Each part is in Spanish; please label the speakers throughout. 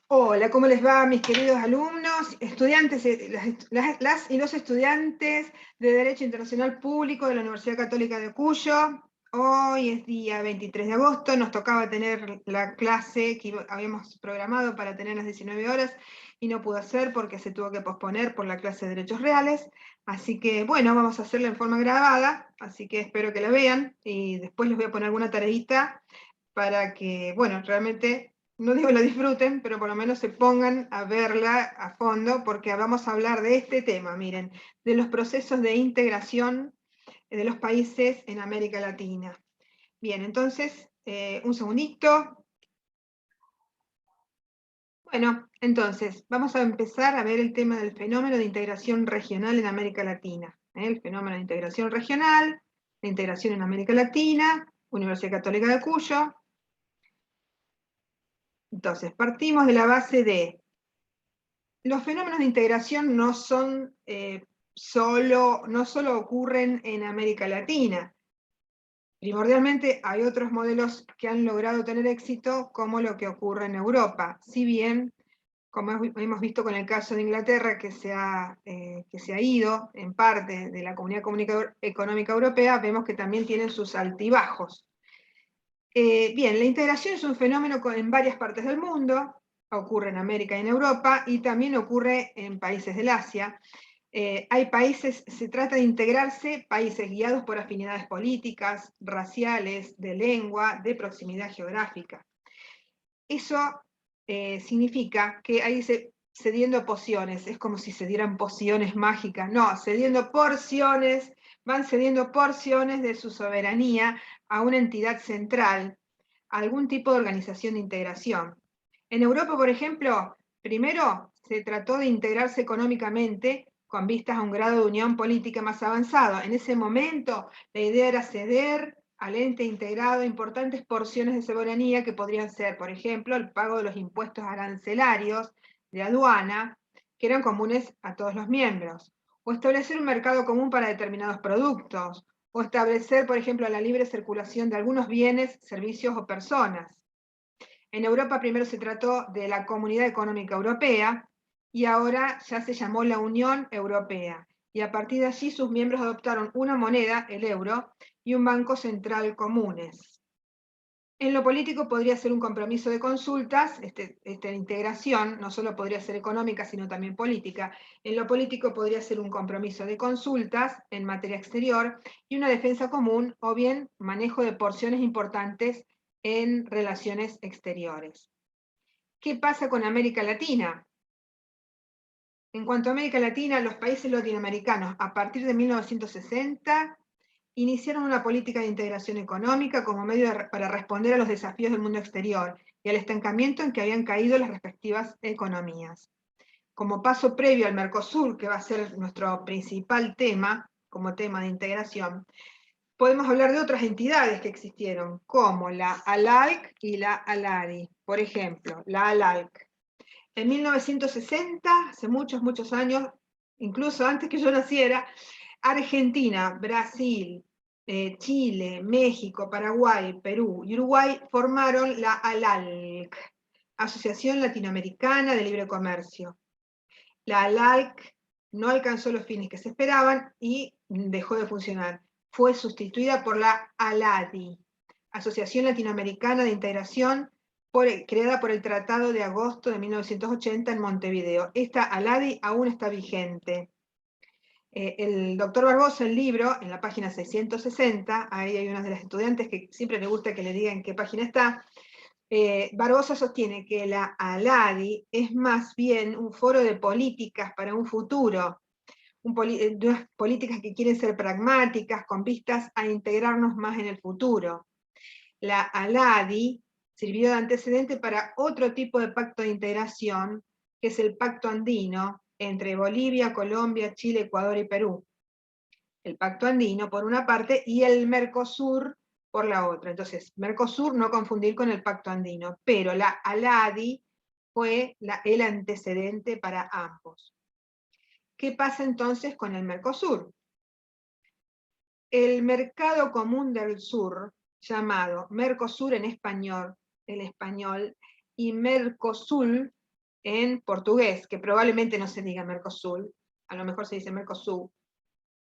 Speaker 1: Hola, ¿cómo les va, mis queridos alumnos, estudiantes, las y los estudiantes de Derecho Internacional Público de la Universidad Católica de Cuyo? Hoy es día 23 de agosto, nos tocaba tener la clase que habíamos programado para tener las 19 horas y no pudo ser porque se tuvo que posponer por la clase de Derechos Reales, así que bueno, vamos a hacerla en forma grabada, así que espero que la vean y después les voy a poner alguna tareita para que, bueno, realmente, no digo la disfruten, pero por lo menos se pongan a verla a fondo, porque vamos a hablar de este tema, miren, de los procesos de integración de los países en América Latina. Bien, entonces, un segundito. Bueno, entonces, vamos a empezar a ver el tema del fenómeno de integración regional en América Latina. El fenómeno de integración regional, de integración en América Latina, Universidad Católica de Cuyo. Entonces, partimos de la base de los fenómenos de integración no son no solo ocurren en América Latina. Primordialmente hay otros modelos que han logrado tener éxito, como lo que ocurre en Europa. Si bien, como hemos visto con el caso de Inglaterra, que se ha ido en parte de la Comunidad Económica Europea, vemos que también tienen sus altibajos. Bien, la integración es un fenómeno en varias partes del mundo, ocurre en América y en Europa, y también ocurre en países del Asia. Hay países, se trata de integrarse, países guiados por afinidades políticas, raciales, de lengua, de proximidad geográfica. Eso significa que ahí cediendo pociones, es como si se dieran pociones mágicas, no, cediendo porciones, van cediendo porciones de su soberanía a una entidad central, a algún tipo de organización de integración. En Europa, por ejemplo, primero se trató de integrarse económicamente con vistas a un grado de unión política más avanzado. En ese momento, la idea era ceder al ente integrado importantes porciones de soberanía que podrían ser, por ejemplo, el pago de los impuestos arancelarios de aduana, que eran comunes a todos los miembros, o establecer un mercado común para determinados productos, o establecer, por ejemplo, la libre circulación de algunos bienes, servicios o personas. En Europa primero se trató de la Comunidad Económica Europea y ahora ya se llamó la Unión Europea. Y a partir de allí sus miembros adoptaron una moneda, el euro, y un banco central comunes. En lo político podría ser un compromiso de consultas, esta integración no solo podría ser económica, sino también política. En lo político podría ser un compromiso de consultas en materia exterior y una defensa común, o bien manejo de porciones importantes en relaciones exteriores. ¿Qué pasa con América Latina? En cuanto a América Latina, los países latinoamericanos, a partir de 1960, iniciaron una política de integración económica como medio para responder a los desafíos del mundo exterior y al estancamiento en que habían caído las respectivas economías. Como paso previo al Mercosur, que va a ser nuestro principal tema, como tema de integración, podemos hablar de otras entidades que existieron, como la ALALC y la ALADI. Por ejemplo, la ALALC. En 1960, hace muchos, muchos años, incluso antes que yo naciera, Argentina, Brasil, Chile, México, Paraguay, Perú y Uruguay formaron la ALALC, Asociación Latinoamericana de Libre Comercio. La ALALC no alcanzó los fines que se esperaban y dejó de funcionar. Fue sustituida por la ALADI, Asociación Latinoamericana de Integración, creada por el Tratado de Agosto de 1980 en Montevideo. Esta ALADI aún está vigente. El doctor Barbosa, el libro, en la página 660, ahí hay una de las estudiantes que siempre le gusta que le digan en qué página está, Barbosa sostiene que la ALADI es más bien un foro de políticas para un futuro, de unas políticas que quieren ser pragmáticas, con vistas a integrarnos más en el futuro. La ALADI sirvió de antecedente para otro tipo de pacto de integración, que es el Pacto Andino, entre Bolivia, Colombia, Chile, Ecuador y Perú. El Pacto Andino por una parte y el Mercosur por la otra. Entonces, Mercosur no confundir con el Pacto Andino, pero la ALADI fue el antecedente para ambos. ¿Qué pasa entonces con el Mercosur? El Mercado Común del Sur, llamado Mercosur en español, y Mercosul, en portugués, que probablemente no se diga Mercosur, a lo mejor se dice Mercosur,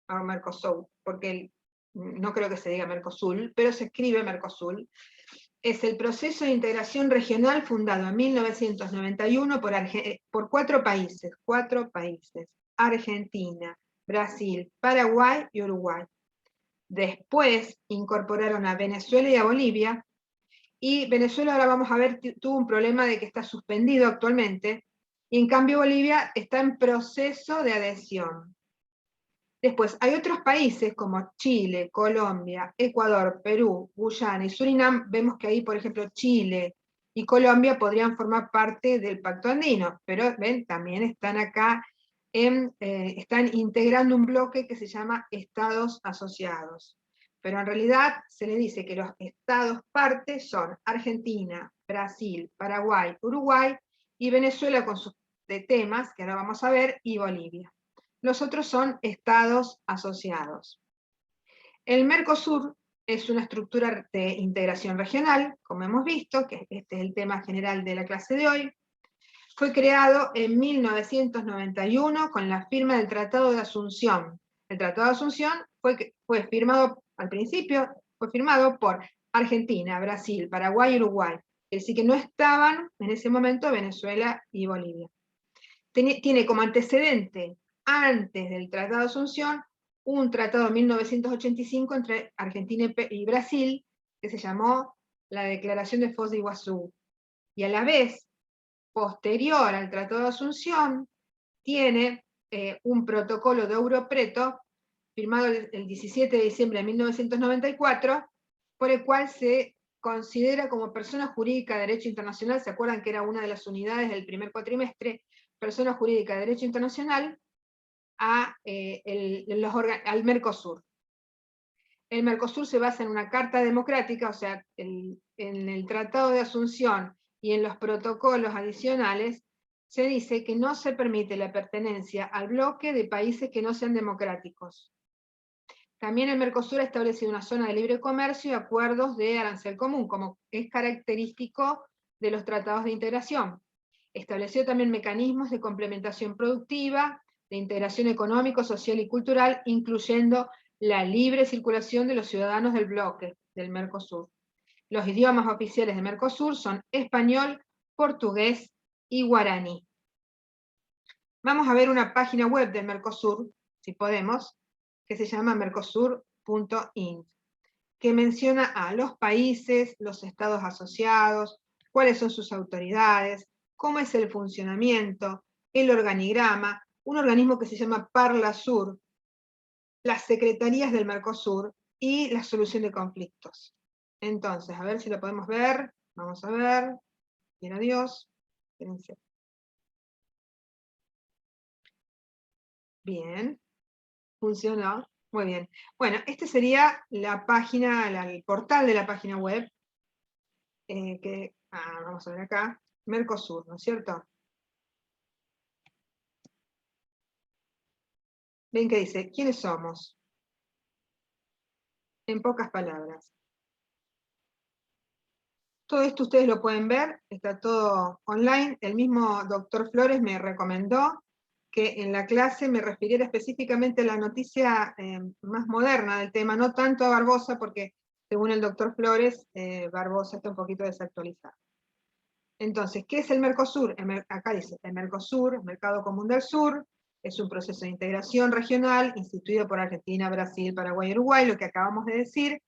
Speaker 1: o Mercosur, porque no creo que se diga Mercosur, pero se escribe Mercosur, es el proceso de integración regional fundado en 1991 por cuatro países, Argentina, Brasil, Paraguay y Uruguay. Después incorporaron a Venezuela y a Bolivia, y Venezuela, ahora vamos a ver, tuvo un problema de que está suspendido actualmente, y en cambio Bolivia está en proceso de adhesión. Después, hay otros países como Chile, Colombia, Ecuador, Perú, Guyana y Surinam. Vemos que ahí, por ejemplo, Chile y Colombia podrían formar parte del Pacto Andino, pero ven, también están acá, están integrando un bloque que se llama Estados Asociados. Pero en realidad se le dice que los estados parte son Argentina, Brasil, Paraguay, Uruguay y Venezuela con sus temas, que ahora vamos a ver, y Bolivia. Los otros son estados asociados. El Mercosur es una estructura de integración regional, como hemos visto, que este es el tema general de la clase de hoy. Fue creado en 1991 con la firma del Tratado de Asunción. El Tratado de Asunción fue firmado, al principio, fue firmado por Argentina, Brasil, Paraguay y Uruguay. Es decir, que no estaban en ese momento Venezuela y Bolivia. Tiene como antecedente, antes del Tratado de Asunción, un tratado de 1985 entre Argentina y Brasil, que se llamó la Declaración de Foz de Iguazú. Y a la vez, posterior al Tratado de Asunción, tiene un protocolo de Ouro Preto, firmado el 17 de diciembre de 1994, por el cual se considera como persona jurídica de derecho internacional. ¿Se acuerdan que era una de las unidades del primer cuatrimestre? Persona jurídica de derecho internacional al Mercosur. El Mercosur se basa en una carta democrática, o sea, en el Tratado de Asunción y en los protocolos adicionales, se dice que no se permite la pertenencia al bloque de países que no sean democráticos. También el Mercosur ha establecido una zona de libre comercio y acuerdos de arancel común, como es característico de los tratados de integración. Estableció también mecanismos de complementación productiva, de integración económico, social y cultural, incluyendo la libre circulación de los ciudadanos del bloque del Mercosur. Los idiomas oficiales de Mercosur son español, portugués y guaraní. Vamos a ver una página web del Mercosur, si podemos, que se llama mercosur.int, que menciona a los países, los estados asociados, cuáles son sus autoridades, cómo es el funcionamiento, el organigrama, un organismo que se llama Parlasur, las secretarías del Mercosur y la solución de conflictos. Entonces, a ver si lo podemos ver. Vamos a ver. Bien, adiós. Espérense. Bien. Funcionó. Muy bien. Bueno, este sería la página, el portal de la página web. Vamos a ver acá. Mercosur, ¿no es cierto? Ven que dice, ¿quiénes somos? En pocas palabras. Todo esto ustedes lo pueden ver, está todo online. El mismo doctor Flores me recomendó que en la clase me refiriera específicamente a la noticia más moderna del tema, no tanto a Barbosa, porque según el doctor Flores, Barbosa está un poquito desactualizado. Entonces, ¿qué es el Mercosur? Acá dice, el Mercosur, Mercado Común del Sur, es un proceso de integración regional instituido por Argentina, Brasil, Paraguay y Uruguay, lo que acabamos de decir,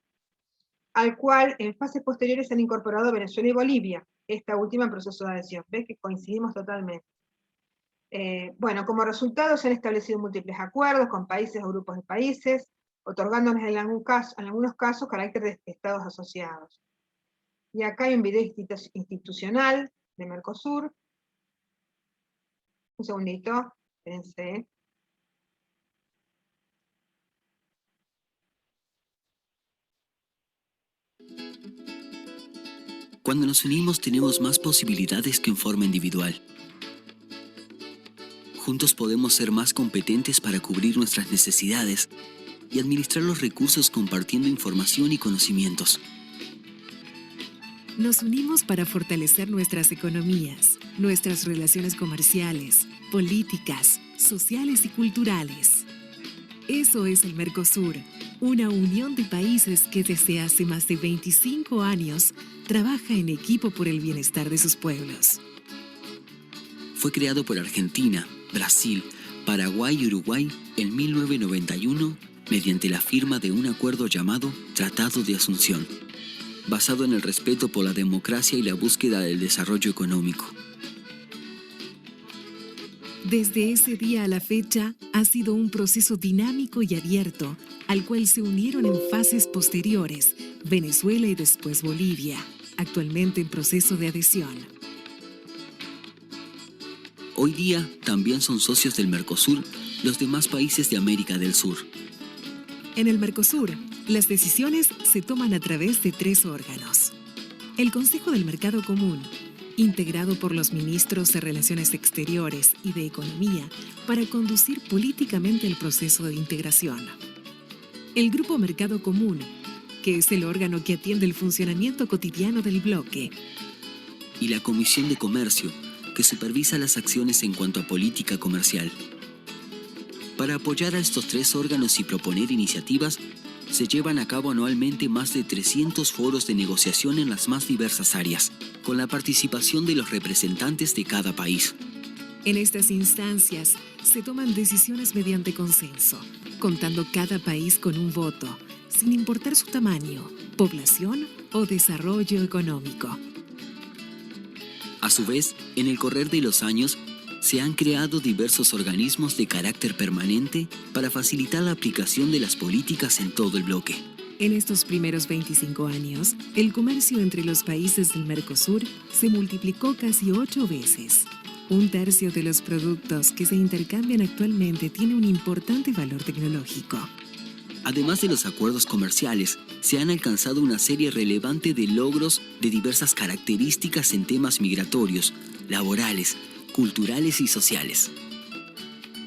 Speaker 1: al cual en fases posteriores se han incorporado Venezuela y Bolivia, esta última en proceso de adhesión. ¿Ves que coincidimos totalmente? Bueno, como resultado se han establecido múltiples acuerdos con países o grupos de países, otorgándoles en algunos casos carácter de estados asociados. Y acá hay un video institucional de Mercosur. Un segundito, espérense.
Speaker 2: Cuando nos unimos tenemos más posibilidades que en forma individual. Juntos podemos ser más competentes para cubrir nuestras necesidades y administrar los recursos compartiendo información y conocimientos.
Speaker 3: Nos unimos para fortalecer nuestras economías, nuestras relaciones comerciales, políticas, sociales y culturales. Eso es el Mercosur, una unión de países que desde hace más de 25 años trabaja en equipo por el bienestar de sus pueblos.
Speaker 2: Fue creado por Argentina, Brasil, Paraguay y Uruguay en 1991 mediante la firma de un acuerdo llamado Tratado de Asunción, basado en el respeto por la democracia y la búsqueda del desarrollo económico.
Speaker 3: Desde ese día a la fecha, ha sido un proceso dinámico y abierto, al cual se unieron en fases posteriores Venezuela y después Bolivia, actualmente en proceso de adhesión.
Speaker 2: Hoy día también son socios del Mercosur los demás países de América del Sur.
Speaker 3: En el Mercosur, las decisiones se toman a través de 3 órganos. El Consejo del Mercado Común, integrado por los ministros de Relaciones Exteriores y de Economía para conducir políticamente el proceso de integración. El Grupo Mercado Común, que es el órgano que atiende el funcionamiento cotidiano del bloque.
Speaker 2: Y la Comisión de Comercio, que supervisa las acciones en cuanto a política comercial. Para apoyar a estos 3 órganos y proponer iniciativas, se llevan a cabo anualmente más de 300 foros de negociación en las más diversas áreas, con la participación de los representantes de cada país.
Speaker 3: En estas instancias se toman decisiones mediante consenso, contando cada país con un voto, sin importar su tamaño, población o desarrollo económico.
Speaker 2: A su vez, en el correr de los años, se han creado diversos organismos de carácter permanente para facilitar la aplicación de las políticas en todo el bloque.
Speaker 3: En estos primeros 25 años, el comercio entre los países del Mercosur se multiplicó casi 8 veces. 1/3 de los productos que se intercambian actualmente tiene un importante valor tecnológico.
Speaker 2: Además de los acuerdos comerciales, se han alcanzado una serie relevante de logros de diversas características en temas migratorios, laborales, culturales y sociales.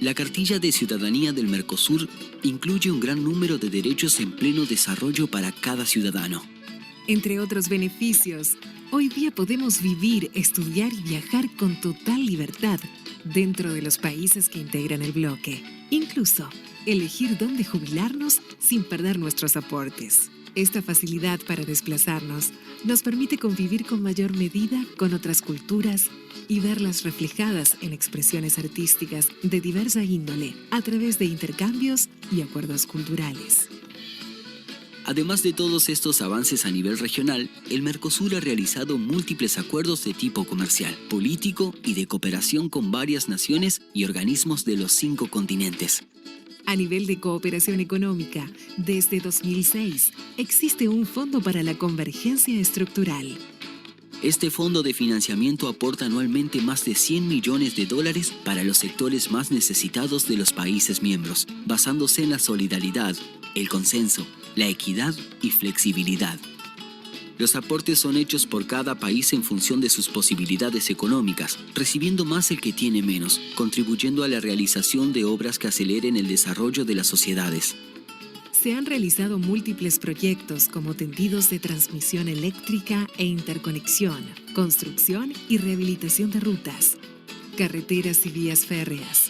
Speaker 2: La cartilla de ciudadanía del Mercosur incluye un gran número de derechos en pleno desarrollo para cada ciudadano.
Speaker 3: Entre otros beneficios, hoy día podemos vivir, estudiar y viajar con total libertad dentro de los países que integran el bloque. Incluso, elegir dónde jubilarnos sin perder nuestros aportes. Esta facilidad para desplazarnos nos permite convivir con mayor medida con otras culturas y verlas reflejadas en expresiones artísticas de diversa índole a través de intercambios y acuerdos culturales.
Speaker 2: Además de todos estos avances a nivel regional, el Mercosur ha realizado múltiples acuerdos de tipo comercial, político y de cooperación con varias naciones y organismos de los 5 continentes.
Speaker 3: A nivel de cooperación económica, desde 2006 existe un Fondo para la Convergencia Estructural.
Speaker 2: Este fondo de financiamiento aporta anualmente más de $100 millones para los sectores más necesitados de los países miembros, basándose en la solidaridad, el consenso, la equidad y flexibilidad. Los aportes son hechos por cada país en función de sus posibilidades económicas, recibiendo más el que tiene menos, contribuyendo a la realización de obras que aceleren el desarrollo de las sociedades.
Speaker 3: Se han realizado múltiples proyectos como tendidos de transmisión eléctrica e interconexión, construcción y rehabilitación de rutas, carreteras y vías férreas,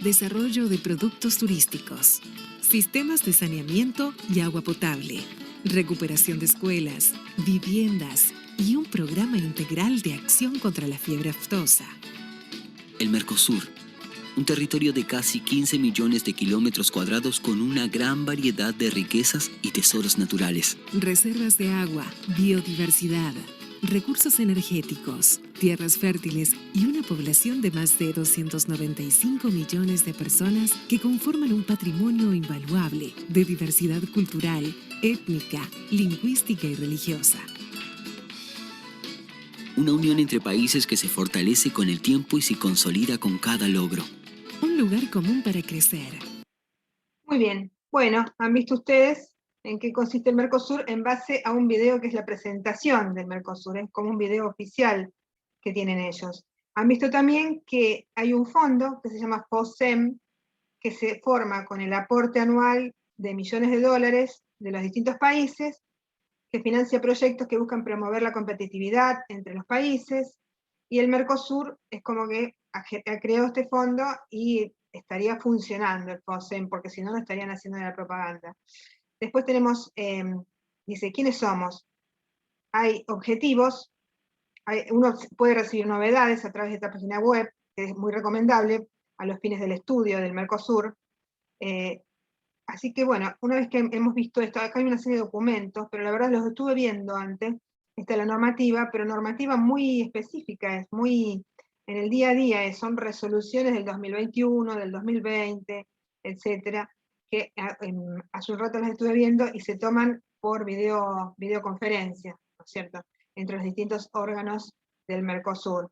Speaker 3: desarrollo de productos turísticos, sistemas de saneamiento y agua potable, recuperación de escuelas, viviendas y un programa integral de acción contra la fiebre aftosa.
Speaker 2: El Mercosur, un territorio de casi 15 millones de kilómetros cuadrados con una gran variedad de riquezas y tesoros naturales.
Speaker 3: Reservas de agua, biodiversidad, recursos energéticos, tierras fértiles y una población de más de 295 millones de personas que conforman un patrimonio invaluable de diversidad cultural, étnica, lingüística y religiosa.
Speaker 2: Una unión entre países que se fortalece con el tiempo y se consolida con cada logro.
Speaker 3: Un lugar común para crecer.
Speaker 1: Muy bien. Bueno, han visto ustedes en qué consiste el Mercosur en base a un video que es la presentación del Mercosur, es como un video oficial que tienen ellos. Han visto también que hay un fondo que se llama FOSEM, que se forma con el aporte anual de millones de dólares de los distintos países que financia proyectos que buscan promover la competitividad entre los países, y el Mercosur es como que ha creado este fondo y estaría funcionando el FOSEM, porque si no, no estarían haciendo la propaganda. Después tenemos, dice, ¿quiénes somos? Hay objetivos, uno puede recibir novedades a través de esta página web, que es muy recomendable a los fines del estudio del Mercosur. Así que bueno, una vez que hemos visto esto, acá hay una serie de documentos, pero la verdad los estuve viendo antes, esta es la normativa, pero normativa muy específica, es muy en el día a día, son resoluciones del 2021, del 2020, etcétera, que hace un rato las estuve viendo y se toman por videoconferencia, ¿no es cierto?, entre los distintos órganos del Mercosur.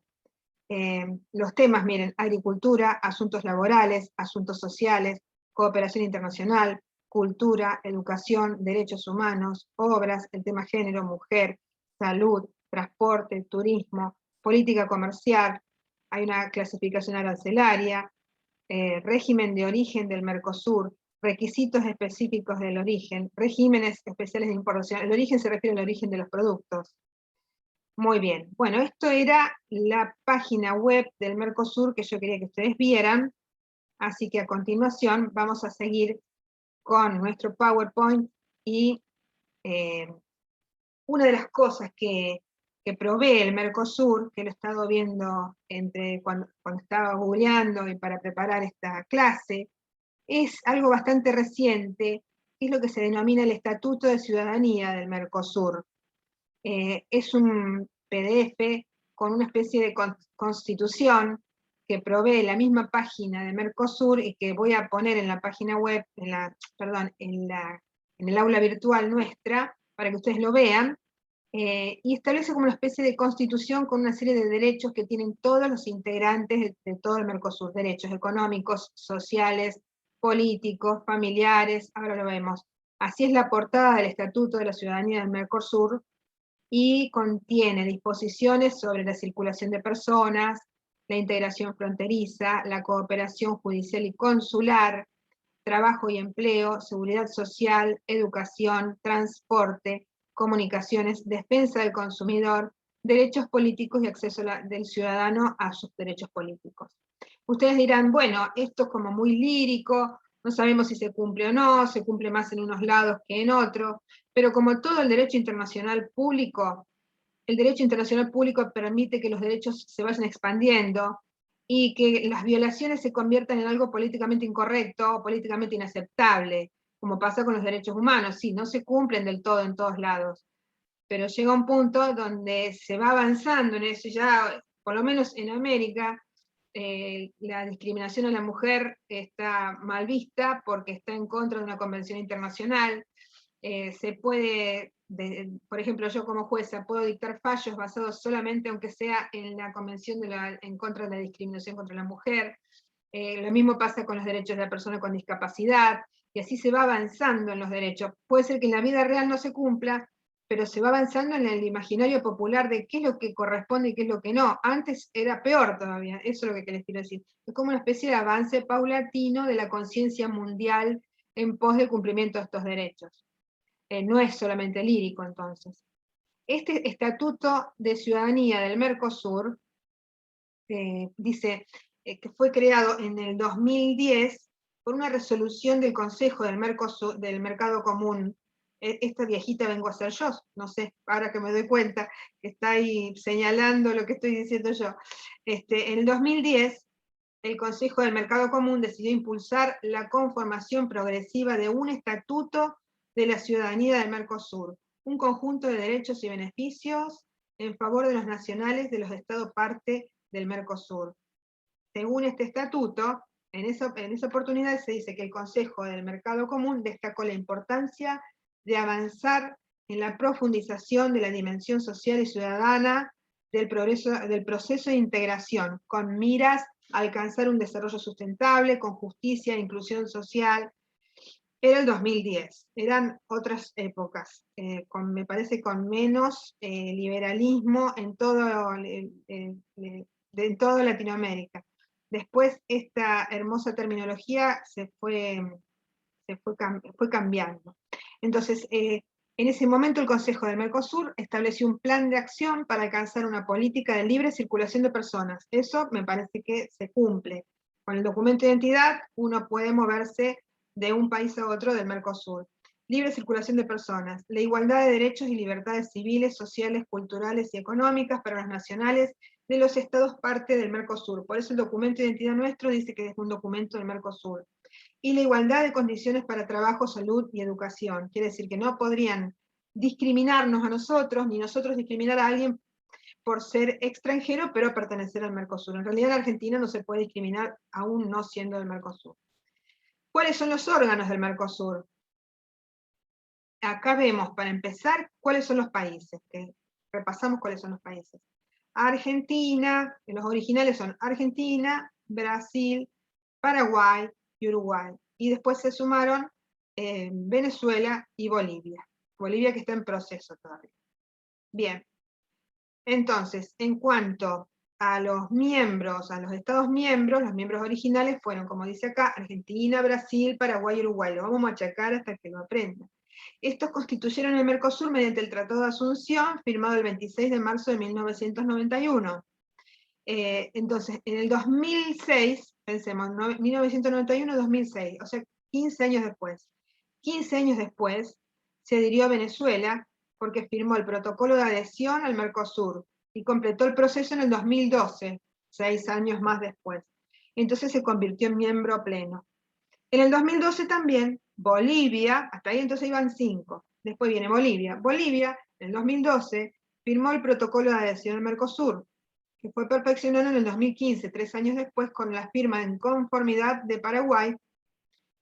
Speaker 1: Los temas, miren, agricultura, asuntos laborales, asuntos sociales, cooperación internacional, cultura, educación, derechos humanos, obras, el tema género, mujer, salud, transporte, turismo, política comercial, hay una clasificación arancelaria, régimen de origen del Mercosur, requisitos específicos del origen, regímenes especiales de importación. El origen se refiere al origen de los productos. Muy bien, bueno, esto era la página web del Mercosur que yo quería que ustedes vieran, así que a continuación vamos a seguir con nuestro PowerPoint y una de las cosas que provee el Mercosur, que lo he estado viendo cuando estaba googleando y para preparar esta clase, es algo bastante reciente, que es lo que se denomina el Estatuto de Ciudadanía del Mercosur. Es un PDF con una especie de constitución que provee la misma página de Mercosur y que voy a poner en la página web, en el aula virtual nuestra, para que ustedes lo vean, y establece como una especie de constitución con una serie de derechos que tienen todos los integrantes de todo el Mercosur, derechos económicos, sociales, políticos, familiares, ahora lo vemos. Así es la portada del Estatuto de la Ciudadanía del Mercosur, y contiene disposiciones sobre la circulación de personas, la integración fronteriza, la cooperación judicial y consular, trabajo y empleo, seguridad social, educación, transporte, comunicaciones, defensa del consumidor, derechos políticos y acceso del ciudadano a sus derechos políticos. Ustedes dirán, bueno, esto es como muy lírico, no sabemos si se cumple o no, se cumple más en unos lados que en otros, pero como todo el derecho internacional público, el derecho internacional público permite que los derechos se vayan expandiendo y que las violaciones se conviertan en algo políticamente incorrecto o políticamente inaceptable, como pasa con los derechos humanos. Sí, no se cumplen del todo en todos lados, pero llega un punto donde se va avanzando en eso, ya por lo menos en América, la discriminación a la mujer está mal vista porque está en contra de una convención internacional. Se puede, por ejemplo, yo como jueza puedo dictar fallos basados solamente, aunque sea en la convención en contra de la discriminación contra la mujer. Lo mismo pasa con los derechos de la persona con discapacidad, y así se va avanzando en los derechos. Puede ser que en la vida real no se cumpla, pero se va avanzando en el imaginario popular de qué es lo que corresponde y qué es lo que no. Antes era peor todavía, eso es lo que les quiero decir. Es como una especie de avance paulatino de la conciencia mundial en pos del cumplimiento de estos derechos. No es solamente lírico entonces. Este Estatuto de Ciudadanía del Mercosur dice que fue creado en el 2010 por una resolución del Consejo del Mercosur, del Mercado Común. Esta viejita vengo a ser yo, no sé, ahora que me doy cuenta que está ahí señalando lo que estoy diciendo yo. En el 2010, el Consejo del Mercado Común decidió impulsar la conformación progresiva de un estatuto de la ciudadanía del Mercosur, un conjunto de derechos y beneficios en favor de los nacionales de los estados parte del Mercosur. Según este estatuto, en esa oportunidad se dice que el Consejo del Mercado Común destacó la importancia de avanzar en la profundización de la dimensión social y ciudadana del proceso de integración, con miras a alcanzar un desarrollo sustentable, con justicia e inclusión social. Era el 2010, eran otras épocas, me parece con menos liberalismo en toda Latinoamérica. Después esta hermosa terminología fue cambiando. Entonces, En ese momento el Consejo del Mercosur estableció un plan de acción para alcanzar una política de libre circulación de personas. Eso me parece que se cumple. Con el documento de identidad uno puede moverse de un país a otro del Mercosur. Libre circulación de personas, la igualdad de derechos y libertades civiles, sociales, culturales y económicas para los nacionales de los estados parte del Mercosur. Por eso el documento de identidad nuestro dice que es un documento del Mercosur. Y la igualdad de condiciones para trabajo, salud y educación. Quiere decir que no podrían discriminarnos a nosotros, ni nosotros discriminar a alguien por ser extranjero, pero pertenecer al Mercosur. En realidad en Argentina no se puede discriminar aún no siendo del Mercosur. ¿Cuáles son los órganos del Mercosur? Acá vemos, para empezar, cuáles son los países. Repasamos cuáles son los países. Argentina, los originales son Argentina, Brasil, Paraguay y Uruguay. Y después se sumaron Venezuela y Bolivia. Bolivia que está en proceso todavía. Bien. Entonces, en cuanto a los miembros, a los estados miembros, los miembros originales fueron, como dice acá, Argentina, Brasil, Paraguay y Uruguay. Lo vamos a machacar hasta que lo aprendan. Estos constituyeron el Mercosur mediante el Tratado de Asunción, firmado el 26 de marzo de 1991. Entonces, en el 2006, pensemos, 1991-2006, o sea, 15 años después. 15 años después, se adhirió a Venezuela porque firmó el protocolo de adhesión al Mercosur y completó el proceso en el 2012, 6 años más después. Entonces se convirtió en miembro pleno. En el 2012 también, Bolivia, hasta ahí entonces iban 5, después viene Bolivia. Bolivia, en el 2012, firmó el protocolo de adhesión al Mercosur, que fue perfeccionado en el 2015, 3 años después, con la firma en conformidad de Paraguay,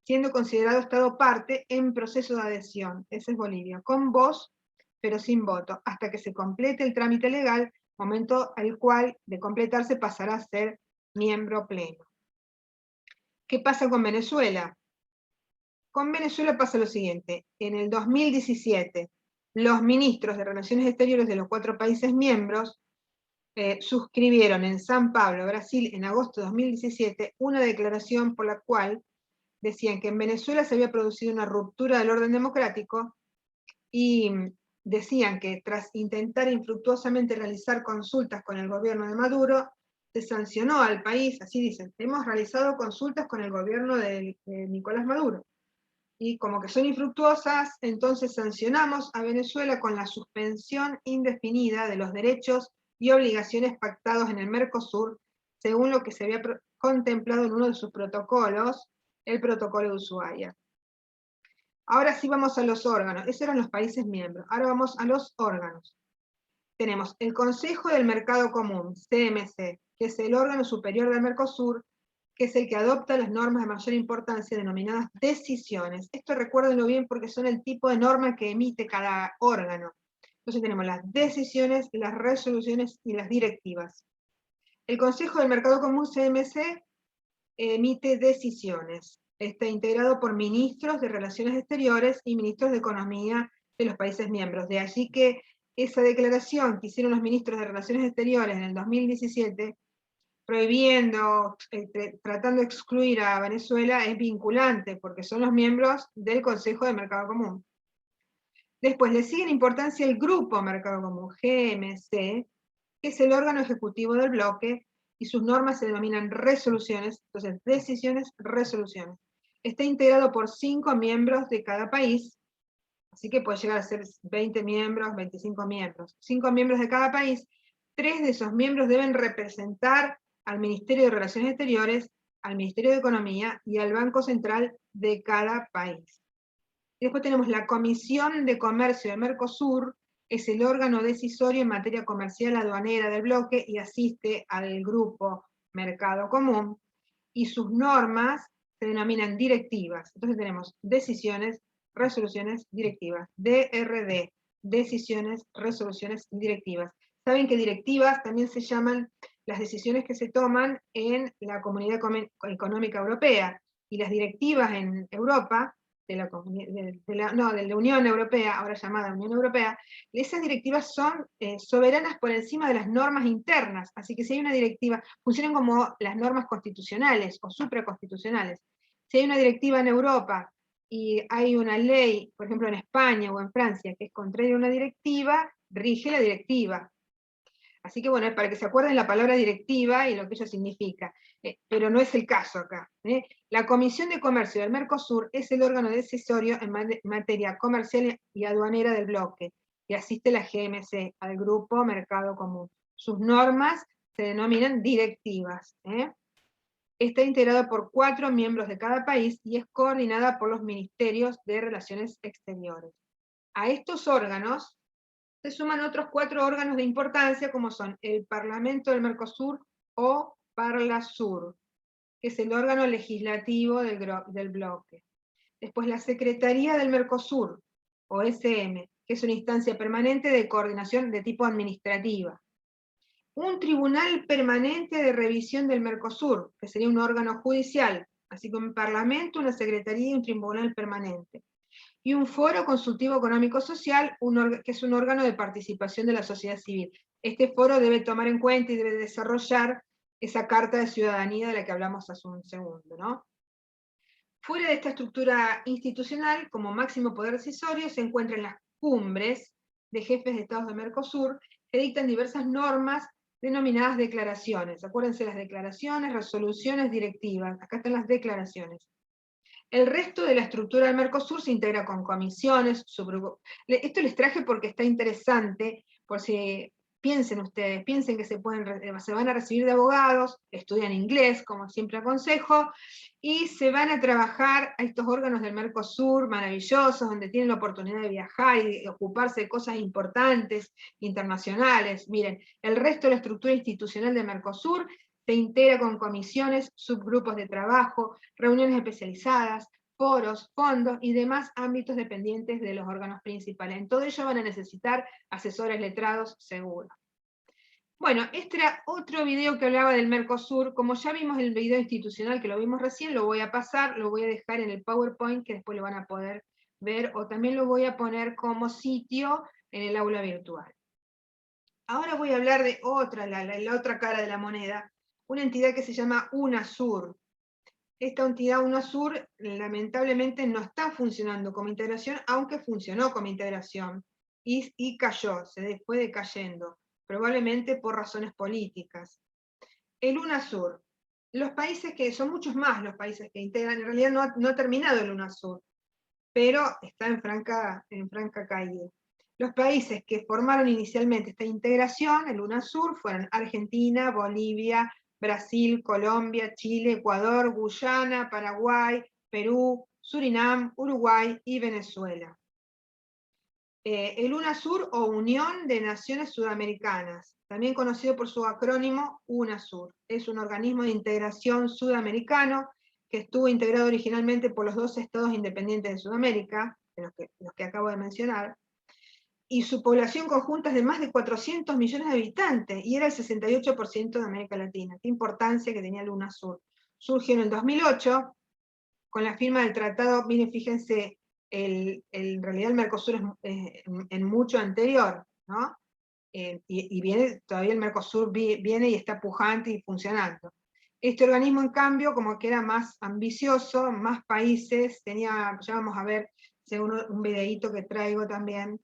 Speaker 1: siendo considerado Estado parte en proceso de adhesión. Ese es Bolivia, con voz, pero sin voto, hasta que se complete el trámite legal, momento al cual, de completarse, pasará a ser miembro pleno. ¿Qué pasa con Venezuela? Con Venezuela pasa lo siguiente. En el 2017, los ministros de Relaciones Exteriores de los 4 países miembros suscribieron en San Pablo, Brasil, en agosto de 2017, una declaración por la cual decían que en Venezuela se había producido una ruptura del orden democrático y decían que tras intentar infructuosamente realizar consultas con el gobierno de Maduro, se sancionó al país, así dicen, hemos realizado consultas con el gobierno de Nicolás Maduro, y como que son infructuosas, entonces sancionamos a Venezuela con la suspensión indefinida de los derechos y obligaciones pactados en el Mercosur, según lo que se había contemplado en uno de sus protocolos, el protocolo de Ushuaia. Ahora sí vamos a los órganos, esos eran los países miembros, ahora vamos a los órganos. Tenemos el Consejo del Mercado Común, CMC, que es el órgano superior del Mercosur, que es el que adopta las normas de mayor importancia denominadas decisiones. Esto recuérdenlo bien porque son el tipo de norma que emite cada órgano. Entonces tenemos las decisiones, las resoluciones y las directivas. El Consejo del Mercado Común, CMC, emite decisiones. Está integrado por ministros de Relaciones Exteriores y ministros de Economía de los países miembros. De allí que esa declaración que hicieron los ministros de Relaciones Exteriores en el 2017, prohibiendo, tratando de excluir a Venezuela, es vinculante, porque son los miembros del Consejo de Mercado Común. Después le sigue en importancia el Grupo Mercado Común, GMC, que es el órgano ejecutivo del bloque, y sus normas se denominan resoluciones, entonces decisiones, resoluciones. Está integrado por 5 miembros de cada país, así que puede llegar a ser 20 miembros, 25 miembros. 5 miembros de cada país, 3 de esos miembros deben representar al Ministerio de Relaciones Exteriores, al Ministerio de Economía y al Banco Central de cada país. Y después tenemos la Comisión de Comercio de Mercosur, es el órgano decisorio en materia comercial aduanera del bloque y asiste al grupo Mercado Común, y sus normas se denominan directivas. Entonces tenemos decisiones, resoluciones, directivas. DRD, decisiones, resoluciones y directivas. Saben que directivas también se llaman las decisiones que se toman en la Comunidad Económica Europea, y las directivas en Europa, de la Unión Europea, ahora llamada Unión Europea, esas directivas son soberanas por encima de las normas internas, así que si hay una directiva, funcionan como las normas constitucionales o supraconstitucionales. Si hay una directiva en Europa y hay una ley, por ejemplo en España o en Francia, que es contraria a una directiva, rige la directiva. Así que bueno, es para que se acuerden la palabra directiva y lo que ello significa, pero no es el caso acá. La Comisión de Comercio del Mercosur es el órgano decisorio en materia comercial y aduanera del bloque, y asiste la GMC, al Grupo Mercado Común. Sus normas se denominan directivas. Está integrada por 4 miembros de cada país y es coordinada por los Ministerios de Relaciones Exteriores. A estos órganos se suman otros 4 órganos de importancia, como son el Parlamento del Mercosur o Parlasur, que es el órgano legislativo del bloque. Después la Secretaría del Mercosur, o SM, que es una instancia permanente de coordinación de tipo administrativa. Un Tribunal Permanente de Revisión del Mercosur, que sería un órgano judicial, así como un Parlamento, una Secretaría y un Tribunal Permanente. Y un Foro Consultivo Económico Social, que es un órgano de participación de la sociedad civil. Este foro debe tomar en cuenta y debe desarrollar esa Carta de Ciudadanía de la que hablamos hace un segundo, ¿no? Fuera de esta estructura institucional, como máximo poder decisorio, se encuentran las cumbres de jefes de estados de Mercosur, que dictan diversas normas denominadas declaraciones. Acuérdense las declaraciones, resoluciones, directivas. Acá están las declaraciones. El resto de la estructura del Mercosur se integra con comisiones, subgrupos. Esto les traje porque está interesante, por si piensen ustedes, piensen que se van a recibir de abogados, estudian inglés, como siempre aconsejo, y se van a trabajar a estos órganos del Mercosur maravillosos, donde tienen la oportunidad de viajar y ocuparse de cosas importantes, internacionales. Miren, el resto de la estructura institucional del Mercosur se integra con comisiones, subgrupos de trabajo, reuniones especializadas, foros, fondos y demás ámbitos dependientes de los órganos principales. En todo ello van a necesitar asesores letrados seguros. Bueno, este era otro video que hablaba del Mercosur. Como ya vimos el video institucional que lo vimos recién, lo voy a pasar, lo voy a dejar en el PowerPoint que después lo van a poder ver, o también lo voy a poner como sitio en el aula virtual. Ahora voy a hablar de otra, la otra cara de la moneda, una entidad que se llama UNASUR. Esta entidad UNASUR lamentablemente no está funcionando como integración, aunque funcionó como integración, y cayó, se fue decayendo, probablemente por razones políticas. El UNASUR, los países que, son muchos más los países que integran, en realidad no ha terminado el UNASUR, pero está en franca caída. Los países que formaron inicialmente esta integración, el UNASUR, fueron Argentina, Bolivia, Brasil, Colombia, Chile, Ecuador, Guyana, Paraguay, Perú, Surinam, Uruguay y Venezuela. El UNASUR o Unión de Naciones Sudamericanas, también conocido por su acrónimo UNASUR, es un organismo de integración sudamericano que estuvo integrado originalmente por los 2 estados independientes de Sudamérica, los que acabo de mencionar, y su población conjunta es de más de 400 millones de habitantes, y era el 68% de América Latina. Qué importancia que tenía el UNASUR. Surgió en el 2008, con la firma del tratado, miren, fíjense, en realidad el Mercosur es en mucho anterior, ¿no? Y viene, todavía el Mercosur viene y está pujante y funcionando. Este organismo, en cambio, como que era más ambicioso, más países, tenía, ya vamos a ver, según un videíto que traigo también,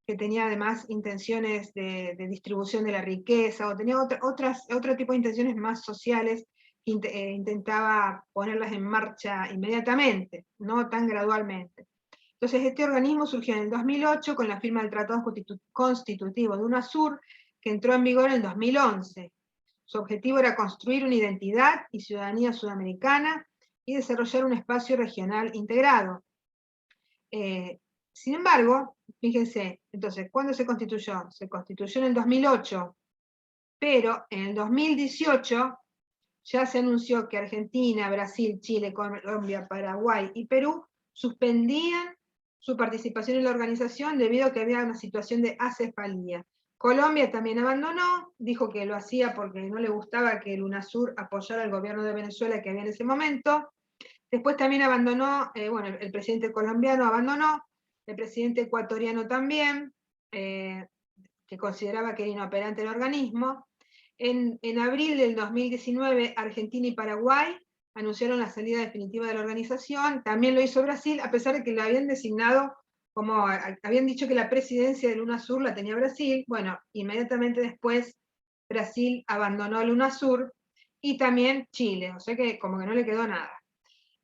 Speaker 1: que tenía además intenciones de distribución de la riqueza, o tenía otro tipo de intenciones más sociales, que intentaba ponerlas en marcha inmediatamente, no tan gradualmente. Entonces este organismo surgió en el 2008 con la firma del Tratado Constitutivo de UNASUR, que entró en vigor en el 2011. Su objetivo era construir una identidad y ciudadanía sudamericana y desarrollar un espacio regional integrado. Sin embargo, fíjense, entonces, ¿cuándo se constituyó? Se constituyó en el 2008, pero en el 2018 ya se anunció que Argentina, Brasil, Chile, Colombia, Paraguay y Perú suspendían su participación en la organización debido a que había una situación de acefalía. Colombia también abandonó, dijo que lo hacía porque no le gustaba que el UNASUR apoyara al gobierno de Venezuela que había en ese momento. Después también abandonó, bueno, el presidente colombiano abandonó, el presidente ecuatoriano también, que consideraba que era inoperante el organismo. En abril del 2019, Argentina y Paraguay anunciaron la salida definitiva de la organización. También lo hizo Brasil, a pesar de que lo habían designado como, habían dicho que la presidencia del UNASUR la tenía Brasil. Bueno, inmediatamente después Brasil abandonó el UNASUR y también Chile, o sea que como que no le quedó nada.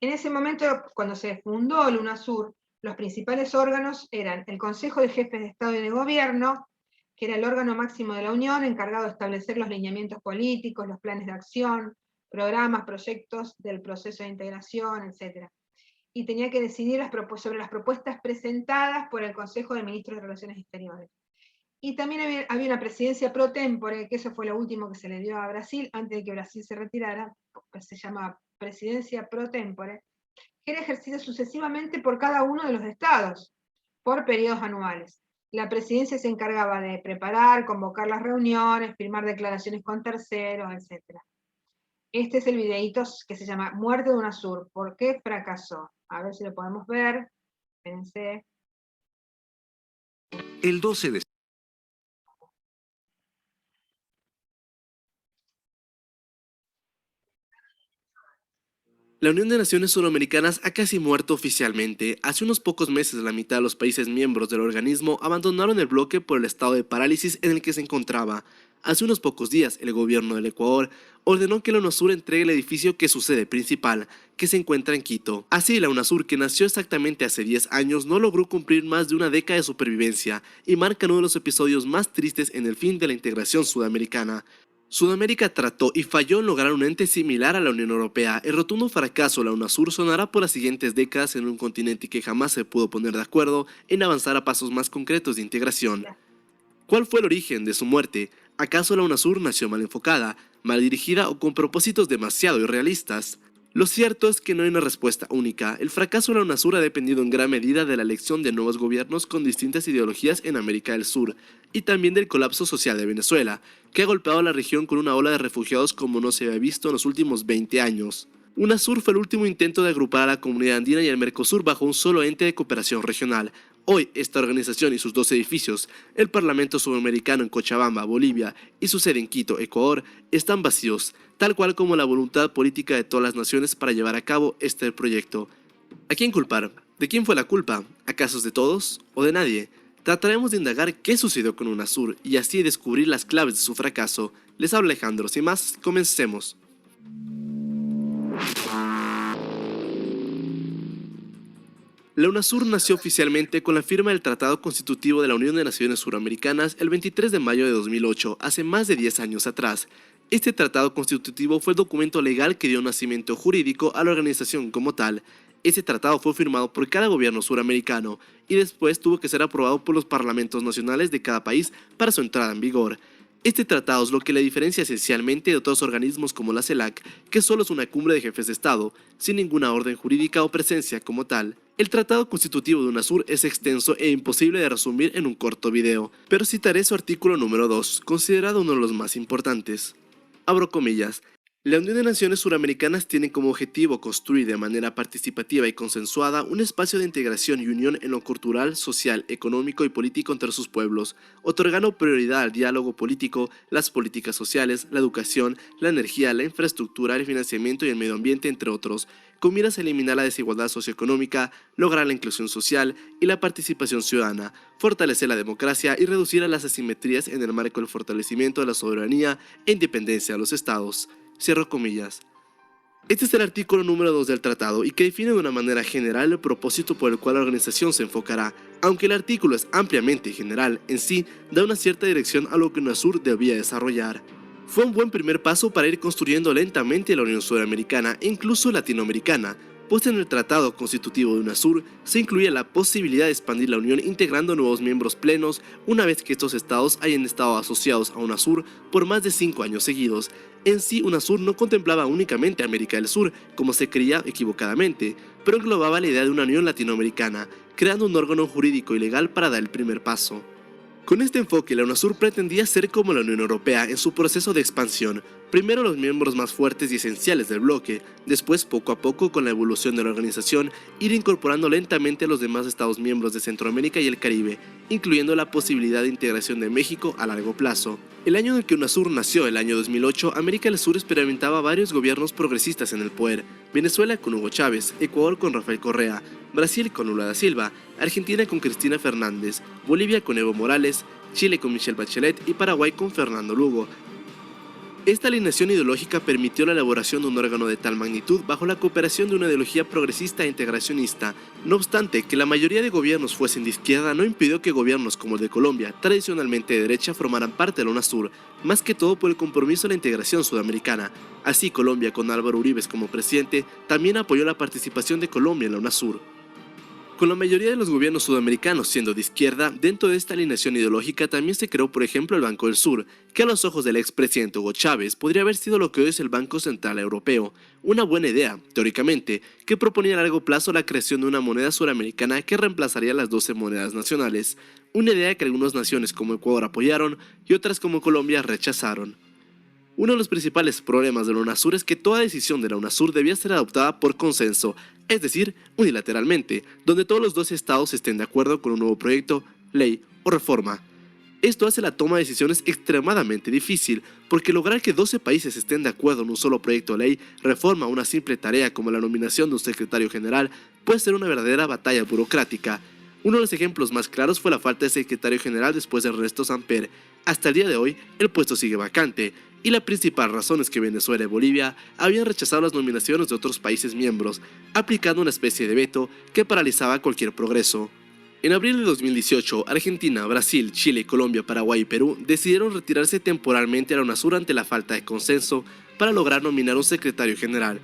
Speaker 1: En ese momento, cuando se fundó el UNASUR, los principales órganos eran el Consejo de Jefes de Estado y de Gobierno, que era el órgano máximo de la Unión, encargado de establecer los lineamientos políticos, los planes de acción, programas, proyectos del proceso de integración, etc. Y tenía que decidir sobre las propuestas presentadas por el Consejo de Ministros de Relaciones Exteriores. Y también había una presidencia pro tempore, que eso fue lo último que se le dio a Brasil, antes de que Brasil se retirara, pues se llama presidencia pro tempore, que era ejercida sucesivamente por cada uno de los estados, por periodos anuales. La presidencia se encargaba de preparar, convocar las reuniones, firmar declaraciones con terceros, etc. Este es el videíto que se llama Muerte de UNASUR. ¿Por qué fracasó? A ver si lo podemos ver. Espérense.
Speaker 4: El 12 de La Unión de Naciones Suramericanas ha casi muerto oficialmente. Hace unos pocos meses la mitad de los países miembros del organismo abandonaron el bloque por el estado de parálisis en el que se encontraba. Hace unos pocos días el gobierno del Ecuador ordenó que la UNASUR entregue el edificio que es su sede principal, que se encuentra en Quito. Así, la UNASUR, que nació exactamente hace 10 años, no logró cumplir más de una década de supervivencia y marca uno de los episodios más tristes en el fin de la integración sudamericana. Sudamérica trató y falló en lograr un ente similar a la Unión Europea. El rotundo fracaso de la UNASUR sonará por las siguientes décadas en un continente que jamás se pudo poner de acuerdo en avanzar a pasos más concretos de integración. ¿Cuál fue el origen de su muerte? ¿Acaso la UNASUR nació mal enfocada, mal dirigida o con propósitos demasiado irrealistas? Lo cierto es que no hay una respuesta única. El fracaso de la UNASUR ha dependido en gran medida de la elección de nuevos gobiernos con distintas ideologías en América del Sur y también del colapso social de Venezuela, que ha golpeado a la región con una ola de refugiados como no se había visto en los últimos 20 años. UNASUR fue el último intento de agrupar a la comunidad andina y el Mercosur bajo un solo ente de cooperación regional. Hoy, esta organización y sus 2 edificios, el Parlamento Sudamericano en Cochabamba, Bolivia, y su sede en Quito, Ecuador, están vacíos, tal cual como la voluntad política de todas las naciones para llevar a cabo este proyecto. ¿A quién culpar? ¿De quién fue la culpa? ¿Acaso es de todos o de nadie? Trataremos de indagar qué sucedió con UNASUR y así descubrir las claves de su fracaso. Les habla Alejandro, sin más, comencemos. La UNASUR nació oficialmente con la firma del Tratado Constitutivo de la Unión de Naciones Suramericanas el 23 de mayo de 2008, hace más de 10 años atrás. Este Tratado Constitutivo fue el documento legal que dio nacimiento jurídico a la organización como tal. Ese tratado fue firmado por cada gobierno suramericano y después tuvo que ser aprobado por los parlamentos nacionales de cada país para su entrada en vigor. Este tratado es lo que le diferencia esencialmente de otros organismos como la CELAC, que solo es una cumbre de jefes de Estado, sin ninguna orden jurídica o presencia como tal. El Tratado Constitutivo de UNASUR es extenso e imposible de resumir en un corto video, pero citaré su artículo número 2, considerado uno de los más importantes. Abro comillas. La Unión de Naciones Suramericanas tiene como objetivo construir de manera participativa y consensuada un espacio de integración y unión en lo cultural, social, económico y político entre sus pueblos, otorgando prioridad al diálogo político, las políticas sociales, la educación, la energía, la infraestructura, el financiamiento y el medio ambiente, entre otros, con miras a eliminar la desigualdad socioeconómica, lograr la inclusión social y la participación ciudadana, fortalecer la democracia y reducir a las asimetrías en el marco del fortalecimiento de la soberanía e independencia de los estados. Cierro comillas. Este es el artículo número 2 del tratado y que define de una manera general el propósito por el cual la organización se enfocará. Aunque el artículo es ampliamente general, en sí da una cierta dirección a lo que UNASUR debía desarrollar. Fue un buen primer paso para ir construyendo lentamente la Unión Sudamericana e incluso latinoamericana, pues en el Tratado Constitutivo de UNASUR se incluía la posibilidad de expandir la Unión integrando nuevos miembros plenos una vez que estos estados hayan estado asociados a UNASUR por más de 5 años seguidos. En sí, UNASUR no contemplaba únicamente a América del Sur, como se creía equivocadamente, pero englobaba la idea de una Unión Latinoamericana, creando un órgano jurídico y legal para dar el primer paso. Con este enfoque, la UNASUR pretendía ser como la Unión Europea en su proceso de expansión, Primero los miembros más fuertes y esenciales del bloque, después poco a poco con la evolución de la organización, ir incorporando lentamente a los demás estados miembros de Centroamérica y el Caribe, incluyendo la posibilidad de integración de México a largo plazo. El año en el que UNASUR nació, el año 2008, América del Sur experimentaba varios gobiernos progresistas en el poder: Venezuela con Hugo Chávez, Ecuador con Rafael Correa, Brasil con Lula da Silva, Argentina con Cristina Fernández, Bolivia con Evo Morales, Chile con Michelle Bachelet y Paraguay con Fernando Lugo. Esta alineación ideológica permitió la elaboración de un órgano de tal magnitud bajo la cooperación de una ideología progresista e integracionista. No obstante, que la mayoría de gobiernos fuesen de izquierda no impidió que gobiernos como el de Colombia, tradicionalmente de derecha, formaran parte de la UNASUR, más que todo por el compromiso a la integración sudamericana. Así, Colombia, con Álvaro Uribe como presidente, también apoyó la participación de Colombia en la UNASUR. Con la mayoría de los gobiernos sudamericanos siendo de izquierda, dentro de esta alineación ideológica también se creó, por ejemplo, el Banco del Sur, que a los ojos del expresidente Hugo Chávez podría haber sido lo que hoy es el Banco Central Europeo. Una buena idea, teóricamente, que proponía a largo plazo la creación de una moneda suramericana que reemplazaría las 12 monedas nacionales. Una idea que algunas naciones como Ecuador apoyaron y otras como Colombia rechazaron. Uno de los principales problemas de la UNASUR es que toda decisión de la UNASUR debía ser adoptada por consenso, es decir, unilateralmente, donde todos los 12 estados estén de acuerdo con un nuevo proyecto, ley o reforma. Esto hace la toma de decisiones extremadamente difícil, porque lograr que 12 países estén de acuerdo en un solo proyecto de ley, reforma o una simple tarea como la nominación de un secretario general puede ser una verdadera batalla burocrática. Uno de los ejemplos más claros fue la falta de secretario general después de Ernesto Samper. Hasta el día de hoy, el puesto sigue vacante, y la principal razón es que Venezuela y Bolivia habían rechazado las nominaciones de otros países miembros, aplicando una especie de veto que paralizaba cualquier progreso. En abril de 2018, Argentina, Brasil, Chile, Colombia, Paraguay y Perú decidieron retirarse temporalmente a la UNASUR ante la falta de consenso para lograr nominar un secretario general.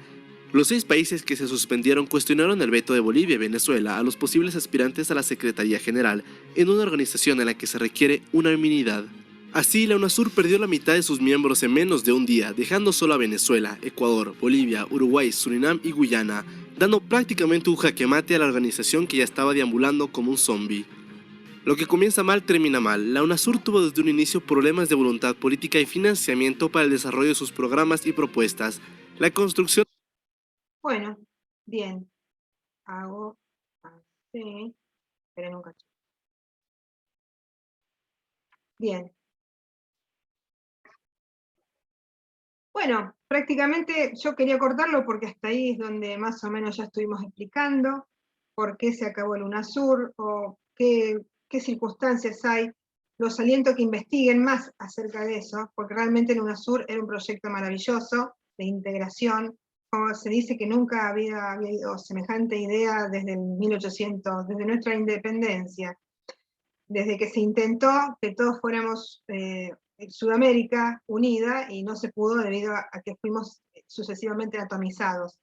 Speaker 4: Los 6 países que se suspendieron cuestionaron el veto de Bolivia y Venezuela a los posibles aspirantes a la Secretaría General en una organización en la que se requiere unanimidad. Así, la UNASUR perdió la mitad de sus miembros en menos de un día, dejando solo a Venezuela, Ecuador, Bolivia, Uruguay, Surinam y Guyana, dando prácticamente un jaque mate a la organización que ya estaba deambulando como un zombie. Lo que comienza mal termina mal. La UNASUR tuvo desde un inicio problemas de voluntad política y financiamiento para el desarrollo de sus programas y propuestas. La construcción...
Speaker 1: Bueno, bien. Hago así. Esperen un cacho. Bien. Bueno, prácticamente yo quería cortarlo porque hasta ahí es donde más o menos ya estuvimos explicando por qué se acabó el UNASUR o qué circunstancias hay. Los aliento a que investiguen más acerca de eso, porque realmente el UNASUR era un proyecto maravilloso de integración. Como se dice que nunca había habido semejante idea desde el 1800, desde nuestra independencia, desde que se intentó que todos fuéramos Sudamérica unida y no se pudo debido a que fuimos sucesivamente atomizados.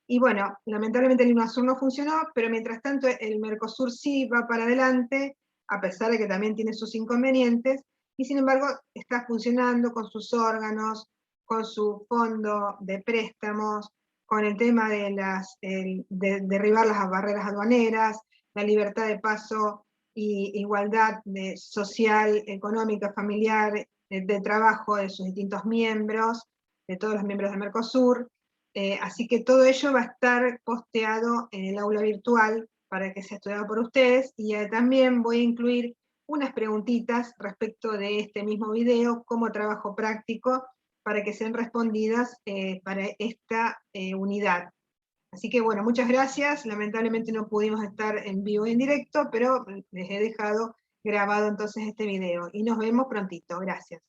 Speaker 1: Y bueno, lamentablemente el UNASUR no funcionó, pero mientras tanto el Mercosur sí va para adelante, a pesar de que también tiene sus inconvenientes, y sin embargo está funcionando con sus órganos, con su fondo de préstamos, con el tema de derribar las barreras aduaneras, la libertad de paso y igualdad social, económica, familiar, de trabajo de sus distintos miembros, de todos los miembros de Mercosur. Así que todo ello va a estar posteado en el aula virtual para que sea estudiado por ustedes, y también voy a incluir unas preguntitas respecto de este mismo video como trabajo práctico para que sean respondidas para esta unidad. Así que bueno, muchas gracias. Lamentablemente no pudimos estar en vivo y en directo, pero les he dejado grabado entonces este video. Y nos vemos prontito. Gracias.